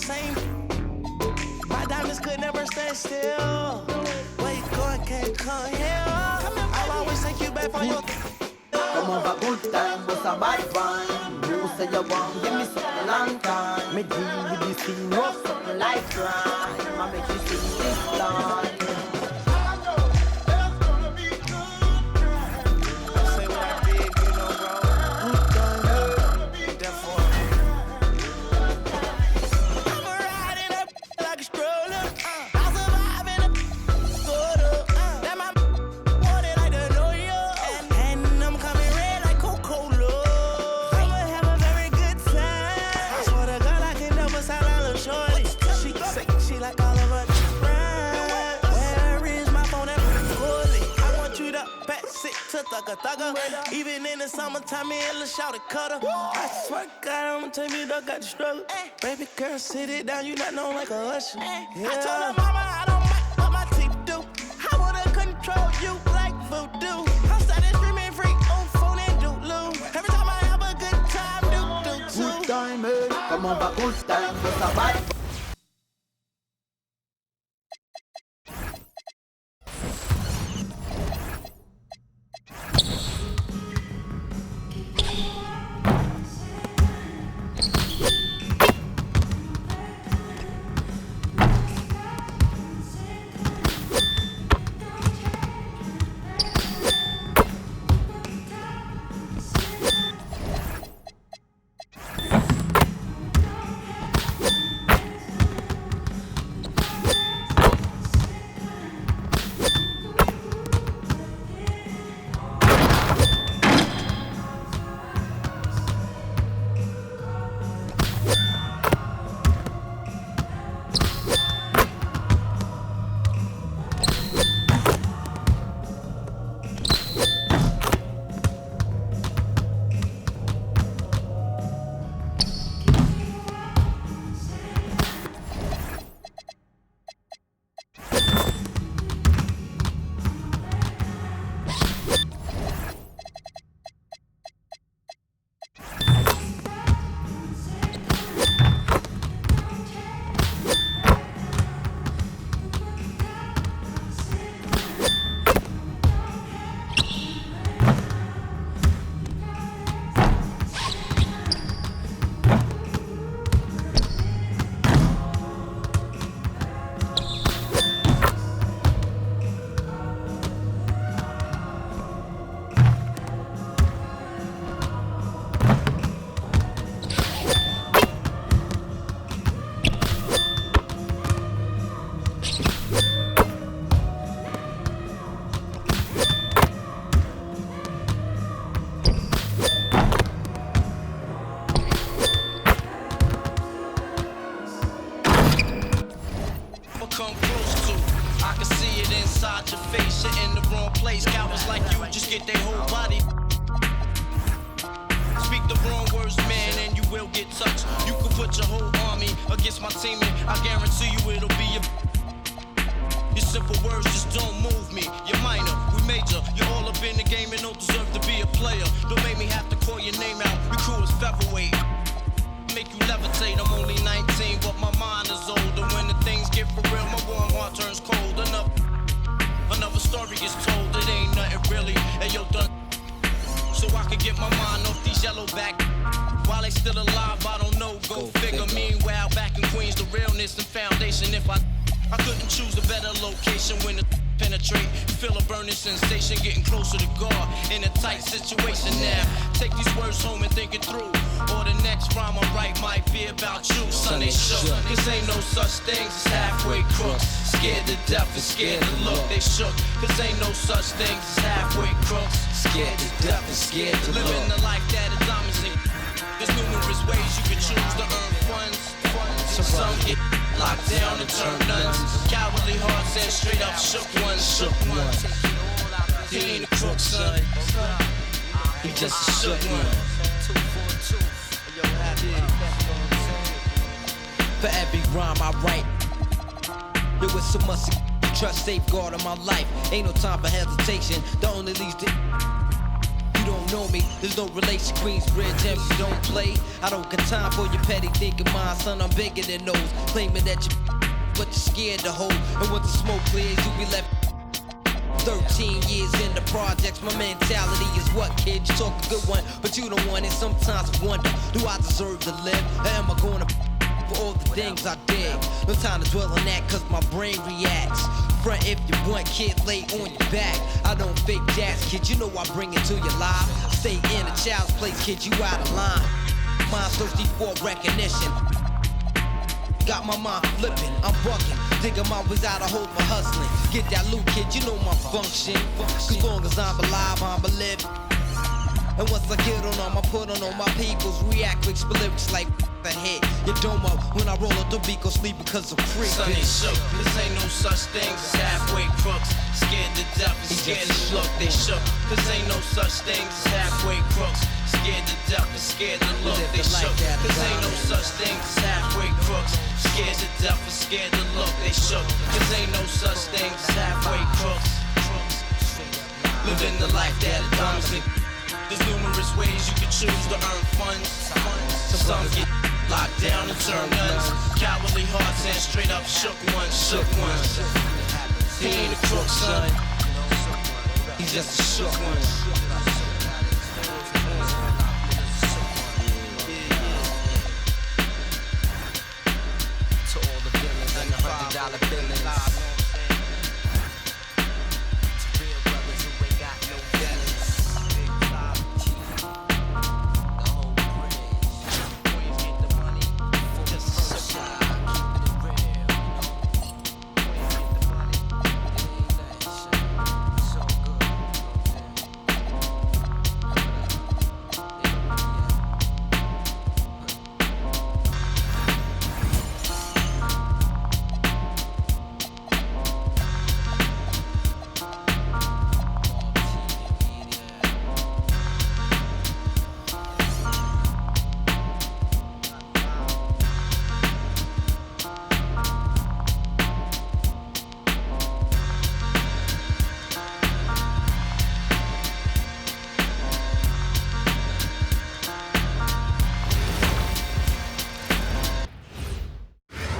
same. My diamonds could never stand still. Where you going, can't come here. I'll always take you back for your. Come on, a good time, what's a bad one? You say you want, give me something long time. Me deal with this thing, rough something like crime. I make you sing this line. Even in the summertime, me and Lil' Shawty cutter. I swear to God, I'ma tell me dog got the struggle. Baby girl, sit it down, you not known like a usher. I told her mama I don't mind what my teeth do. I wanna control you like voodoo. I'm starting streaming freak on phone and doodloo. Every time I have a good time, do. Good time, eh? Come on, a good time, what's a bad one? For every rhyme I write, there was so much trust safeguard of my life. Ain't no time for hesitation. The only leads to you don't know me, there's no relation. Queensbridge, and you don't play. I don't got time for your petty thinking, mine, son. I'm bigger than those. Claiming that you, but you're scared to hold. And once the smoke clears, you be left. 13 years in the projects, my mentality is what, kid? You talk a good one, but you don't want it. Sometimes I wonder, do I deserve to live? Or am I gonna for all the things I did? No time to dwell on that, cause my brain reacts. Front if you want, kid, lay on your back. I don't fake jazz, kid, you know I bring it to your life. Stay in a child's place, kid, you out of line. Mind's thirsty for recognition. Got my mind flipping, I'm bucking. Digging my ways out of hope for hustling. Get that loot, kid, you know my function. As long as I'm alive, I'm a live. And once I get on them, I put on all my peoples. React quick, spit lyrics like the head. You don't know when I roll up the beat, go sleep because I'm free. Son ain't shook, this ain't no such thing as halfway crooks. Scared to death and scared to look, they shook. Cause ain't no such thing as halfway crooks. Scared to death and scared to look, they shook. Cause ain't no such thing as halfway crooks. Scared to death and scared to look, they shook. Cause ain't no such thing as halfway crooks. Living the life that it comes in. There's numerous ways you can choose to earn funds. Some get locked down and turn nuns. Cowardly hearts and straight up shook ones. He ain't a crook, son. He's just a shook one. $100 billings. Real brothers who ain't got no feelings. The whole bridge. Queens get the money. Just a supply. Keeping it real, you know. Queens get the money. It ain't that shit. So good.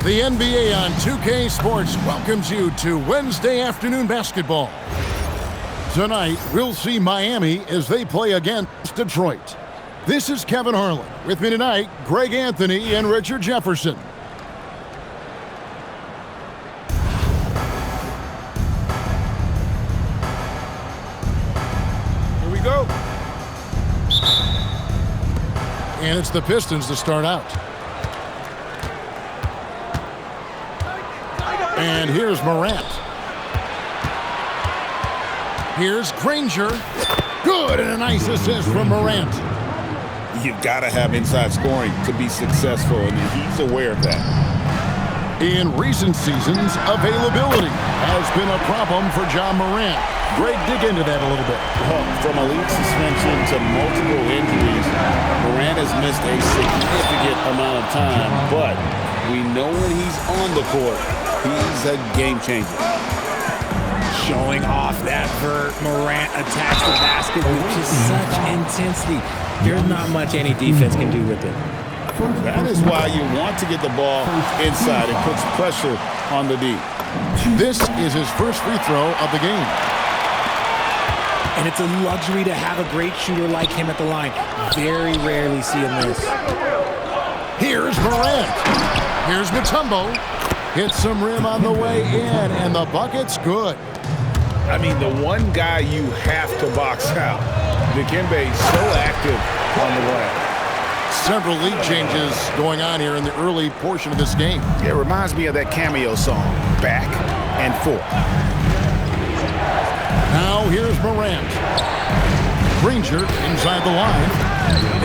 The NBA on 2K Sports welcomes you to Wednesday afternoon basketball. Tonight, we'll see Miami as they play against Detroit. This is Kevin Harlan. With me tonight, Greg Anthony and Richard Jefferson. Here we go. And it's the Pistons to start out. And here's Morant. Here's Granger. Good, and a nice assist from Morant. You've got to have inside scoring to be successful, and he's aware of that. In recent seasons, availability has been a problem for John Morant. Greg, dig into that a little bit. Well, from a league suspension to multiple injuries, Morant has missed a significant amount of time, but we know when he's on the court, he's a game changer. Showing off that vert, Morant attacks the basket with just such intensity. There's not much any defense can do with it. That is why you want to get the ball inside. It puts pressure on the D. This is his first free throw of the game. And it's a luxury to have a great shooter like him at the line. Very rarely see him miss. Here's Morant. Here's Mutombo. Hits some rim on the way in, and the bucket's good. I mean, the one guy you have to box out. Dikembe is so active on the way. Several lead changes going on here in the early portion of this game. It reminds me of that cameo song, Back and Forth. Now here's Morant. Granger inside the line.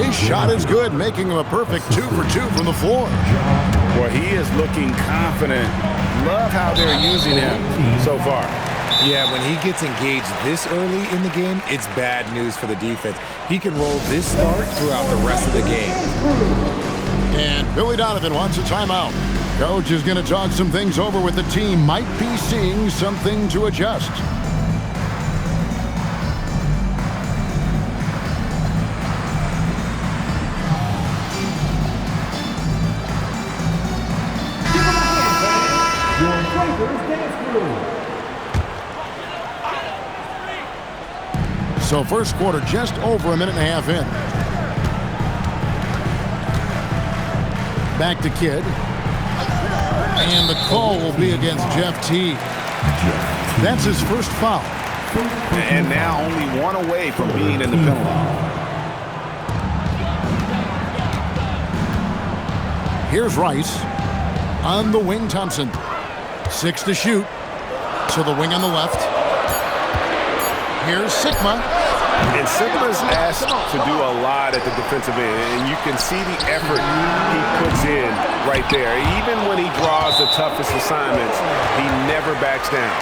His shot is good, making him a perfect 2 for 2 from the floor. Boy, he is looking confident. Love how they're using him so far. Yeah, when he gets engaged this early in the game, it's bad news for the defense. He can roll this start throughout the rest of the game. And Billy Donovan wants a timeout. Coach is going to talk some things over with the team. Might be seeing something to adjust. So first quarter just over a minute and a half in. Back to Kidd. And the call will be against Jeff Teague. That's his first foul. And now only one away from being in the penalty. Here's Rice. On the wing, Thompson. 6 to shoot. To the wing on the left. Here's Sikma. And Sigma's asked to do a lot at the defensive end, and you can see the effort he puts in right there. Even when he draws the toughest assignments, he never backs down.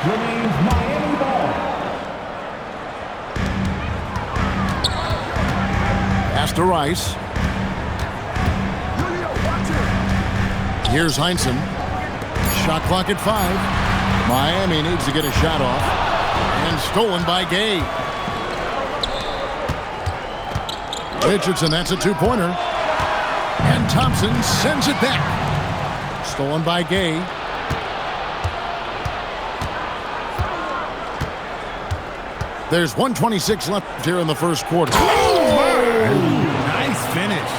Remains Miami ball. Pass to Rice. Here's Heinsohn. Shot clock at 5. Miami needs to get a shot off. And stolen by Gay. Richardson, that's a two-pointer. And Thompson sends it back. Stolen by Gay. There's 1:26 left here in the first quarter. Nice finish.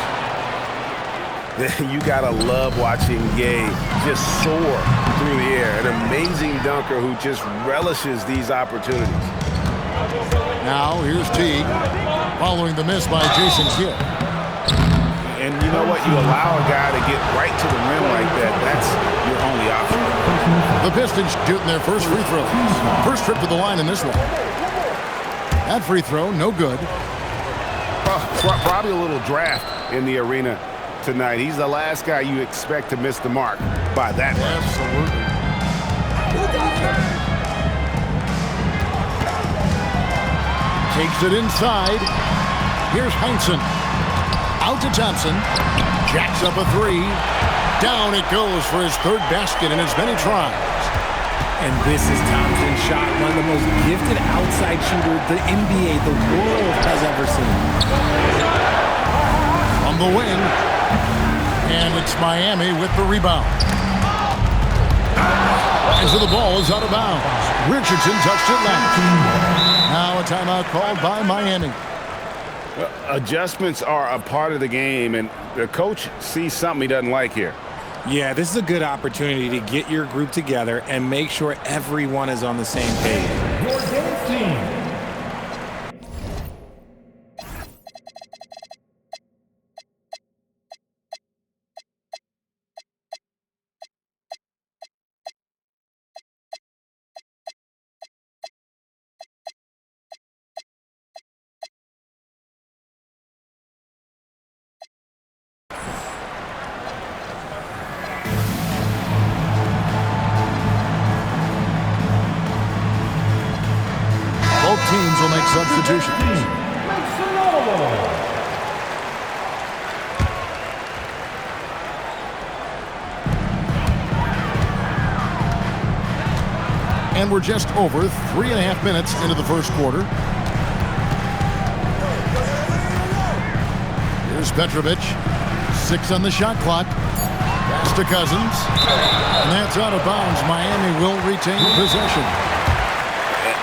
You gotta love watching Gay just soar through the air. An amazing dunker who just relishes these opportunities. Now here's Teague, following the miss by Jason Kidd. And you know what? You allow a guy to get right to the rim like that. That's your only option. The Pistons shooting their first free throw. First trip to the line in this one. That free throw, no good. Probably a little draft in the arena tonight. He's the last guy you expect to miss the mark by that much. Absolutely. Takes it inside. Here's Heinsohn. Out to Thompson. Jacks up a three. Down it goes for his third basket in as many tries. And this is Thompson's shot, one of the most gifted outside shooters the NBA, the world has ever seen. On the wing. And it's Miami with the rebound. And so the ball is out of bounds. Richardson touched it last. Now a timeout called by Miami. Adjustments are a part of the game, and the coach sees something he doesn't like here. Yeah, this is a good opportunity to get your group together and make sure everyone is on the same page. Your dance team. Both teams will make substitutions. Make some noise. And we're just over 3.5 minutes into the first quarter. Here's Petrovic. 6 on the shot clock. Pass to Cousins. And that's out of bounds. Miami will retain possession.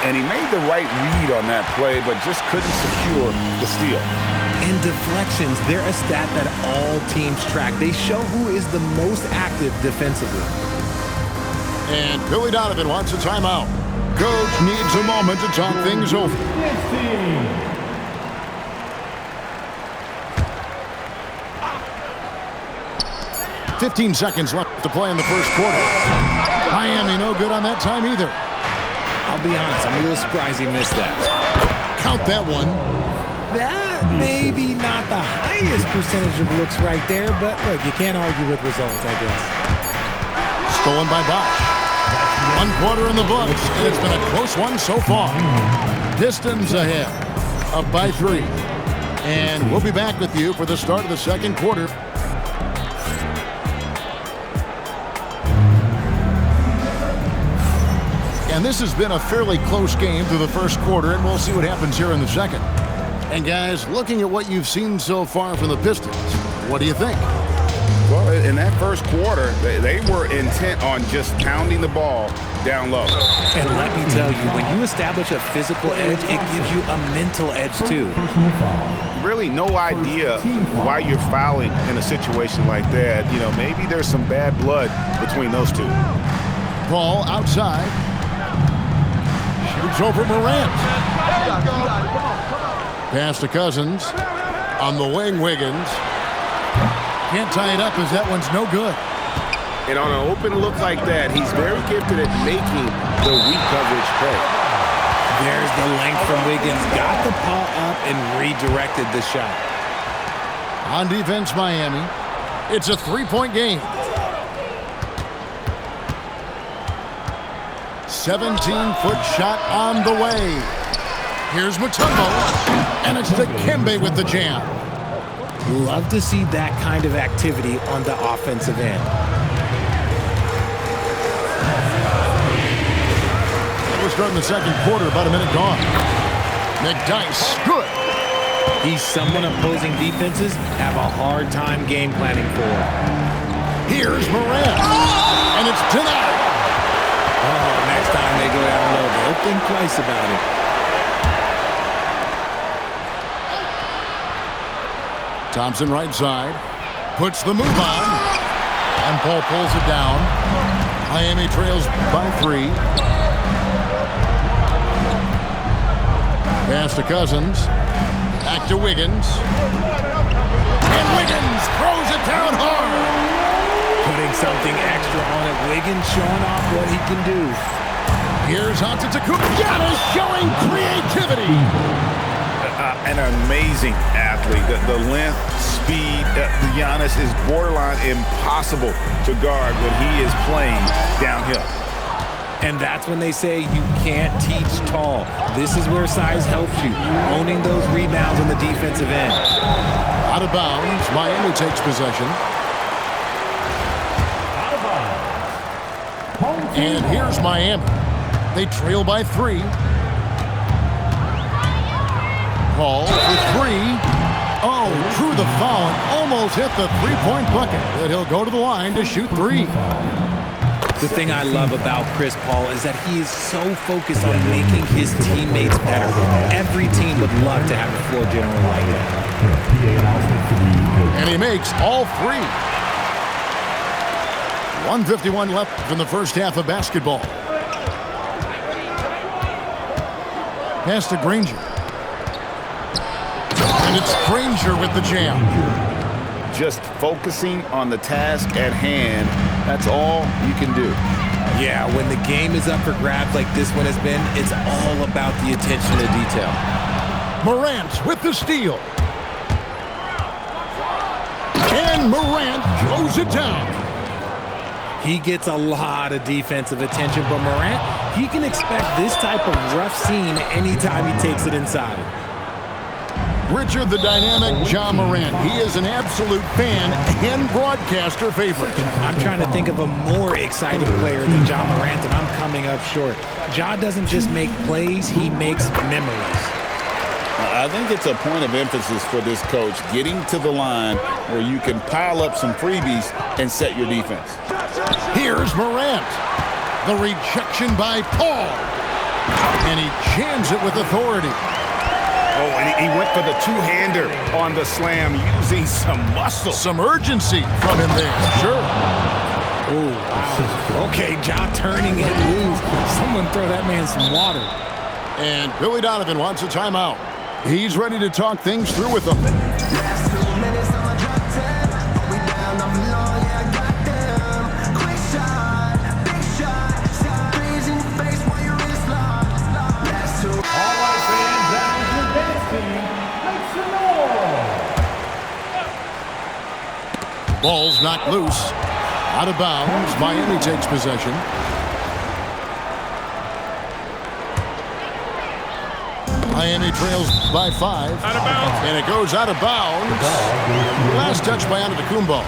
And he made the right read on that play, but just couldn't secure the steal. And deflections, they're a stat that all teams track. They show who is the most active defensively. And Billy Donovan wants a timeout. Coach needs a moment to talk things over. Dance team. "15 seconds left to play in the first quarter. Miami no good on that time either. I'll be honest, I'm a little surprised he missed that. Count that one. That maybe not the highest percentage of looks right there, but look, you can't argue with results, I guess. Stolen by Bosch. 1 quarter in the books, and it's been a close one so far. Pistons ahead, up by 3. And we'll be back with you for the start of the second quarter. And this has been a fairly close game through the first quarter, and we'll see what happens here in the second. And guys, looking at what you've seen so far from the Pistons, what do you think? Well, in that first quarter, they were intent on just pounding the ball down low. And let me tell you, when you establish a physical edge, it gives you a mental edge too. Really no idea why you're fouling in a situation like that. You know, maybe there's some bad blood between those two. Ball outside. Shoots over Morant. Pass to Cousins. On the wing, Wiggins. Can't tie it up as that one's no good. And on an open look like that, he's very gifted at making the weak coverage play. There's the length from Wiggins. Got the paw up and redirected the shot. On defense, Miami. It's a three-point game. 17-foot shot on the way. Here's Mutombo, and it's Dikembe with the jam. Love to see that kind of activity on the offensive end. We're starting the second quarter, about a minute gone. McDyess, good. He's someone opposing defenses have a hard time game planning for. Here's Morant, and it's denied. Oh, next time they go down low, they'll think twice about it. Thompson right side, puts the move on, and Paul pulls it down. Miami trails by 3. Pass to Cousins, back to Wiggins, and Wiggins throws it down hard. Putting something extra on it. Wiggins showing off what he can do. Here's Antetokounmpo. Giannis showing creativity. An amazing athlete. The length, speed, Giannis is borderline impossible to guard when he is playing downhill. And that's when they say you can't teach tall. This is where size helps you. Owning those rebounds on the defensive end. Out of bounds. Miami takes possession. Out of bounds. And here's Miami. They trail by 3. Paul for 3. Oh, drew the foul and almost hit the three-point bucket. But he'll go to the line to shoot 3. The thing I love about Chris Paul is that he is so focused on making his teammates better. Every team would love to have a floor general like that. And he makes all 3. 1:51 left in the first half of basketball. Pass to Granger. And it's Granger with the jam. Just focusing on the task at hand, that's all you can do. Yeah, when the game is up for grabs like this one has been, it's all about the attention to detail. Morant with the steal. And Morant throws it down. He gets a lot of defensive attention, but Morant, he can expect this type of rough scene anytime he takes it inside. Richard the dynamic Ja Morant. He is an absolute fan and broadcaster favorite. I'm trying to think of a more exciting player than Ja Morant, and I'm coming up short. Ja doesn't just make plays, he makes memories. I think it's a point of emphasis for this coach, getting to the line where you can pile up some freebies and set your defense. Here's Morant. The rejection by Paul. And he jams it with authority. Oh, and he went for the two-hander on the slam, using some muscle. Some urgency from him there. Sure. Oh, wow. Okay, Ja turning it loose. Someone throw that man some water. And Billy Donovan wants a timeout. He's ready to talk things through with them. Ball's knocked loose. Out of bounds. Miami takes possession. Miami trails by 5. Out of bounds. And it goes out of bounds. Last touch by Antetokounmpo.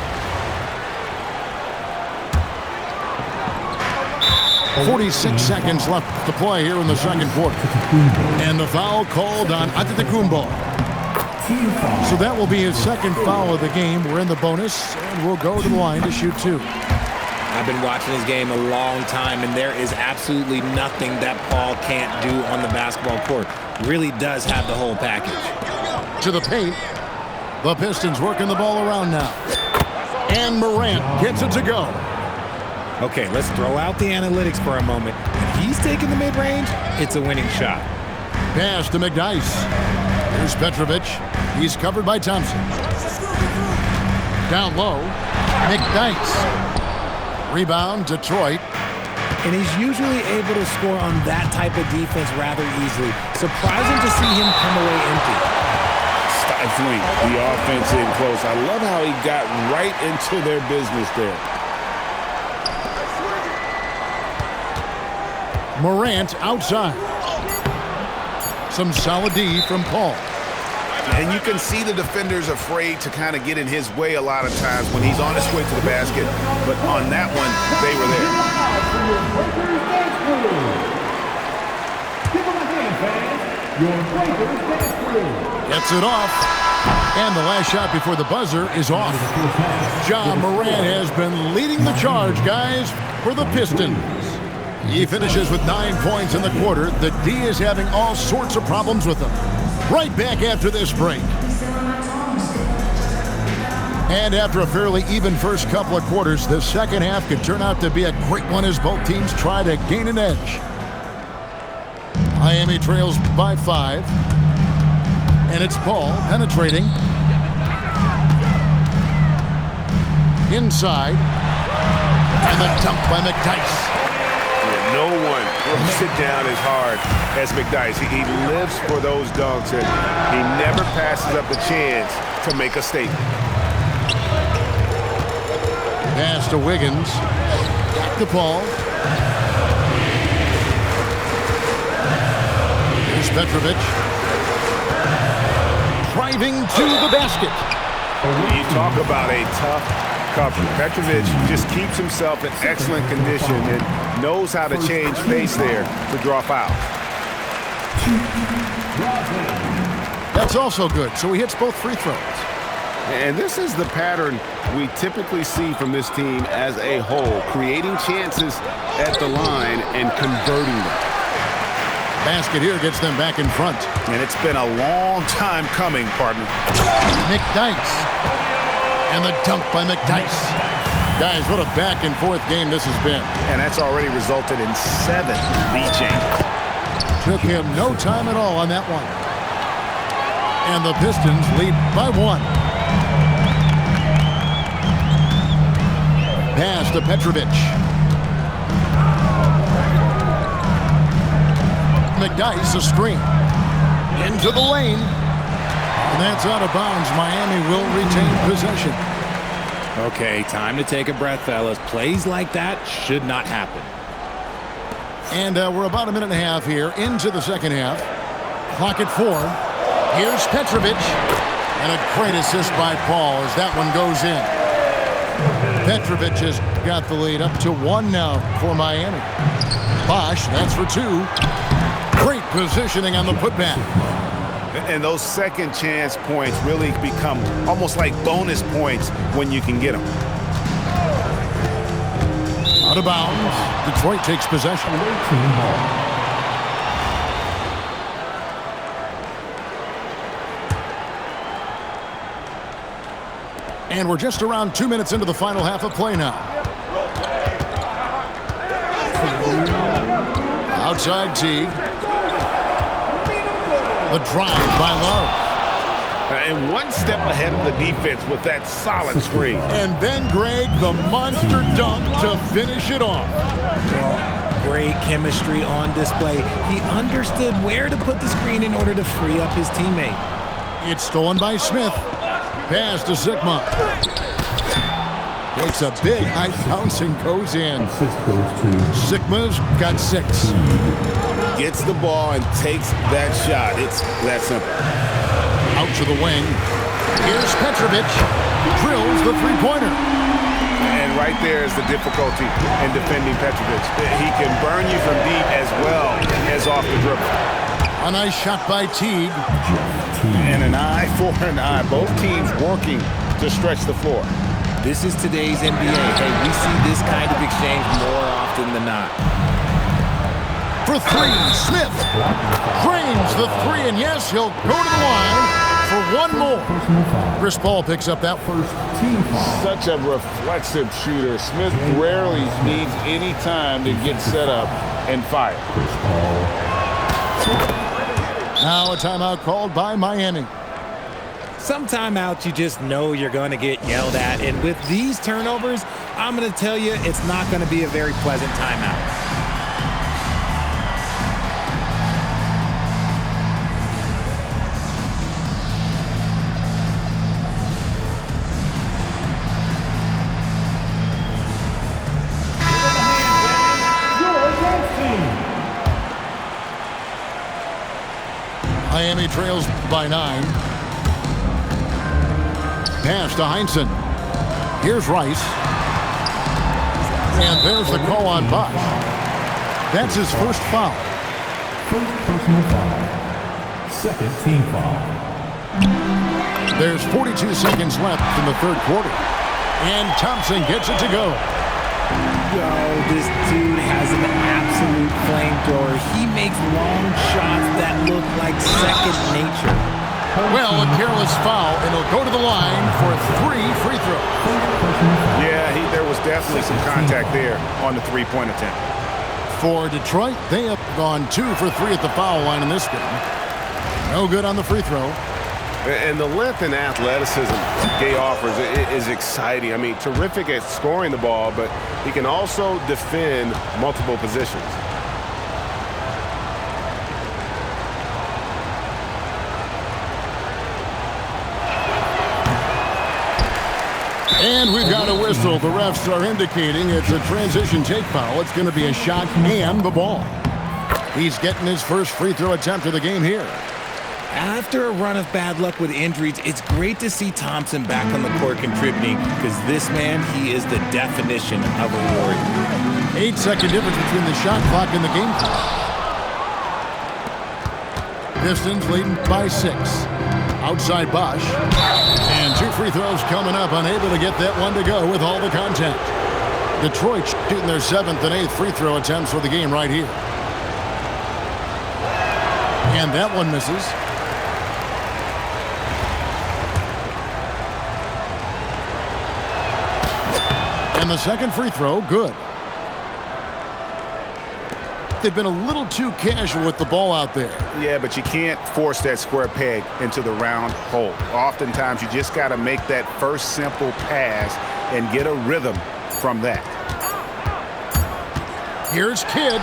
46 seconds left to play here in the second quarter. And the foul called on Antetokounmpo. Team foul. So that will be his second foul of the game. We're in the bonus, and we'll go to the line to shoot 2. I've been watching this game a long time, and there is absolutely nothing that Paul can't do on the basketball court. Really does have the whole package. To the paint. The Pistons working the ball around now. And Morant gets it to go. Okay, let's throw out the analytics for a moment. If he's taking the mid-range, it's a winning shot. Pass to McDyess. Here's Petrovic. He's covered by Thompson. Down low. McDyess. Rebound, Detroit. And he's usually able to score on that type of defense rather easily. Surprising to see him come away empty. Stifling the offense in close. I love how he got right into their business there. Morant outside. Some solid D from Paul. And you can see the defenders afraid to kind of get in his way a lot of times when he's on his way to the basket. But on that one, they were there. Gets it off. And the last shot before the buzzer is off. Ja Morant has been leading the charge, guys, for the Pistons. He finishes with 9 points in the quarter. The D is having all sorts of problems with him. Right back after this break. And after a fairly even first couple of quarters, the second half could turn out to be a great one as both teams try to gain an edge. Miami trails by 5. And it's Paul penetrating. Inside. And the dunk by McDyess. No one throws it down as hard as McDyess. He lives for those dunks, and he never passes up the chance to make a statement. Pass to Wiggins. Back to Paul. Here's Petrovic. Driving to the basket. You talk about a tough cover. Petrovic just keeps himself in excellent condition and knows how to change pace there to draw fouls. That's also good. So he hits both free throws. And this is the pattern we typically see from this team as a whole, creating chances at the line and converting them. Basket here gets them back in front. And it's been a long time coming, partner. McDyess. And the dunk by McDyess. Guys, what a back-and-forth game this has been. And that's already resulted in 7 lead changes. Took him no time at all on that one. And the Pistons lead by 1. Pass to Petrovic. McDyess a screen. Into the lane. And that's out of bounds. Miami will retain possession. Okay, time to take a breath, fellas. Plays like that should not happen. And we're about a minute and a half here into the second half. Clock at 4. Here's Petrovic. And a great assist by Paul as that one goes in. Petrovic has got the lead up to 1 now for Miami. Bosch, that's for 2. Great positioning on the putback. And those second chance points really become almost like bonus points when you can get them. Out of bounds. Detroit takes possession. And we're just around 2 minutes into the final half of play now. Outside Teague. The drive by Love. And one step ahead of the defense with that solid screen. And then Greg, the monster dunk to finish it off. Great chemistry on display. He understood where to put the screen in order to free up his teammate. It's stolen by Smith. Pass to Sigma. Takes a big high bounce and goes in. Sigma's got 6. Gets the ball and takes that shot. It's that simple. Out to the wing. Here's Petrovic. Drills the three-pointer. And right there is the difficulty in defending Petrovic. He can burn you from deep as well as off the dribble. A nice shot by Teague. And an eye for an eye. Both teams working to stretch the floor. This is today's NBA. Hey, we see this kind of exchange more often than not. For three, Smith drains the three, and yes, he'll go to the line for one more. Chris Paul picks up that first team foul. Such a reflexive shooter. Smith rarely needs any time to get set up and fire. Now a timeout called by Miami. Some timeouts you just know you're going to get yelled at, and with these turnovers, I'm going to tell you it's not going to be a very pleasant timeout. Miami trails by 9. Pass to Heinsohn. Here's Rice. And there's the call on Bosh. That's his first foul. First personal foul. Second team foul. There's 42 seconds left in the third quarter. And Thompson gets it to go. Yo, this dude has an absolute flamethrower. He makes long shots that look like second nature. Well, a careless foul, and he'll go to the line for 3 free throws. Yeah, there was definitely some contact there on the three-point attempt. For Detroit, they have gone 2 for 3 at the foul line in this game. No good on the free throw. And the length and athleticism Gay offers is exciting. I mean, terrific at scoring the ball, but he can also defend multiple positions. And we've got a whistle. The refs are indicating it's a transition take foul. It's going to be a shot and the ball. He's getting his first free throw attempt of the game here. After a run of bad luck with injuries, it's great to see Thompson back on the court contributing, because this man, he is the definition of a warrior. 8-second difference between the shot clock and the game clock. Pistons leading by 6. Outside Bosh. And 2 free throws coming up, unable to get that one to go with all the contact. Detroit shooting their 7th and 8th free throw attempts for the game right here. And that one misses. And the second free throw, good. They've been a little too casual with the ball out there. Yeah, but you can't force that square peg into the round hole. Oftentimes, you just got to make that first simple pass and get a rhythm from that. Here's Kidd.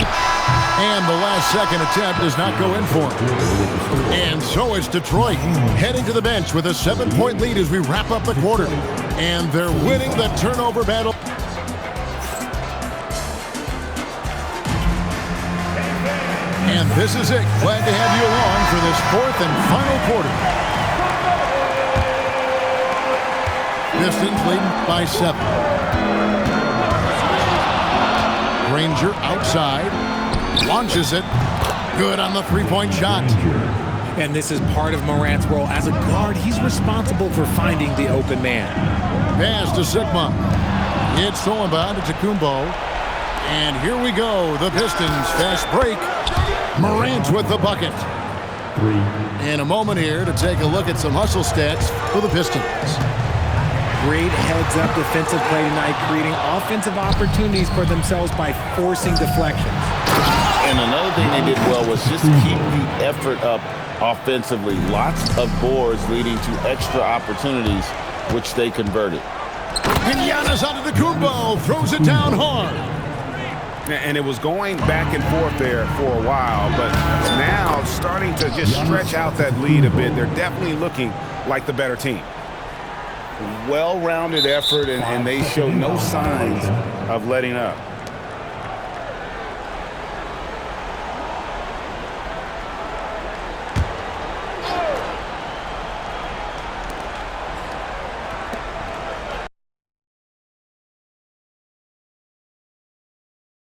And the last second attempt does not go in for him. And so it's Detroit heading to the bench with a 7-point lead as we wrap up the quarter. And they're winning the turnover battle. And this is it. Glad to have you along for this 4th and final quarter. Pistons leading by 7. Granger outside. Launches it. Good on the 3-point shot. And this is part of Morant's role. As a guard, he's responsible for finding the open man. Pass to Sigma. It's stolen by Antetokounmpo. And here we go. The Pistons fast break. Morant with the bucket. 3. In a moment here to take a look at some hustle stats for the Pistons. Great heads-up defensive play tonight, creating offensive opportunities for themselves by forcing deflections. And another thing they did well was just keep the effort up offensively. Lots of boards leading to extra opportunities, which they converted. And Giannis Antetokounmpo throws it down hard. And it was going back and forth there for a while, but now starting to just stretch out that lead a bit. They're definitely looking like the better team. Well-rounded effort, and they show no signs of letting up.